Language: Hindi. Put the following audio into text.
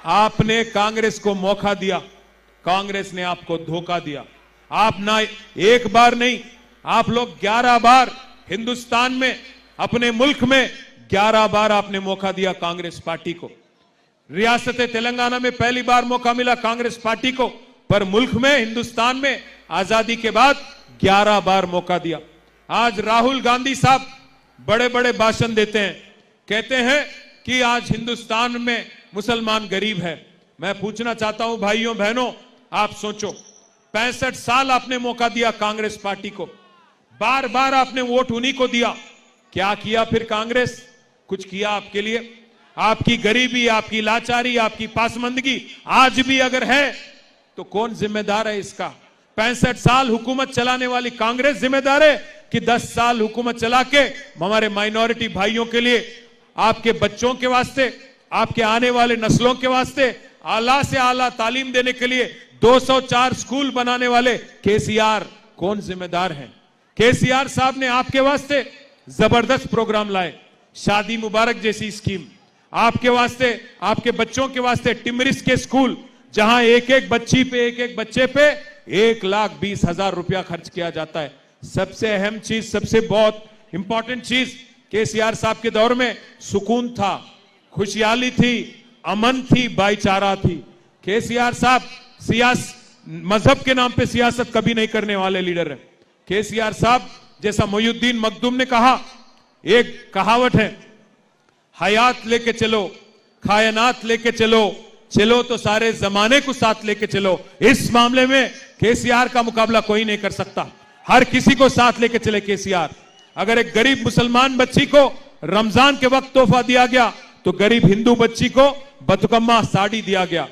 आपने कांग्रेस को मौका दिया, कांग्रेस ने आपको धोखा दिया। आप ना एक बार नहीं, आप लोग 11 बार हिंदुस्तान में, अपने मुल्क में 11 बार आपने मौका दिया कांग्रेस पार्टी को। रियासत तेलंगाना में पहली बार मौका मिला कांग्रेस पार्टी को, पर मुल्क में, हिंदुस्तान में आजादी के बाद 11 बार मौका दिया। आज राहुल गांधी साहब बड़े बड़े भाषण देते हैं, कहते हैं कि आज हिंदुस्तान में मुसलमान गरीब है। मैं पूछना चाहता हूं भाइयों बहनों, आप सोचो, 65 साल आपने मौका दिया कांग्रेस पार्टी को, बार बार आपने वोट उन्हीं को दिया। क्या किया फिर कांग्रेस? कुछ किया आपके लिए? आपकी गरीबी, आपकी लाचारी, आपकी पासमंदगी आज भी अगर है तो कौन जिम्मेदार है इसका? 65 साल हुकूमत चलाने वाली कांग्रेस जिम्मेदार है कि 10 साल हुकूमत चला के हमारे माइनॉरिटी भाइयों के लिए, आपके बच्चों के वास्ते, आपके आने वाले नस्लों के वास्ते आला से आला तालीम देने के लिए 204 स्कूल बनाने वाले केसीआर कौन जिम्मेदार हैं? केसीआर साहब ने आपके वास्ते जबरदस्त प्रोग्राम लाए, शादी मुबारक जैसी स्कीम, आपके वास्ते, आपके बच्चों के वास्ते टिमरिस के स्कूल, जहां एक एक बच्ची पे, एक एक बच्चे पे 1,20,000 रुपया खर्च किया जाता है। सबसे अहम चीज, सबसे बहुत इंपॉर्टेंट चीज, केसीआर साहब के दौर में सुकून था, खुशहाली थी, अमन थी, भाईचारा थी। केसीआर साहब मजहब के नाम पे सियासत कभी नहीं करने वाले लीडर है। केसीआर साहब जैसा मोहिउद्दीन मखदूम ने कहा, एक कहावत है, हयात लेके चलो, कायनात लेके चलो, चलो तो सारे जमाने को साथ लेके चलो। इस मामले में केसीआर का मुकाबला कोई नहीं कर सकता। हर किसी को साथ लेके चले केसीआर। अगर एक गरीब मुसलमान बच्ची को रमजान के वक्त तोहफा दिया गया तो गरीब हिंदू बच्ची को बतुकम्मा साड़ी दिया गया।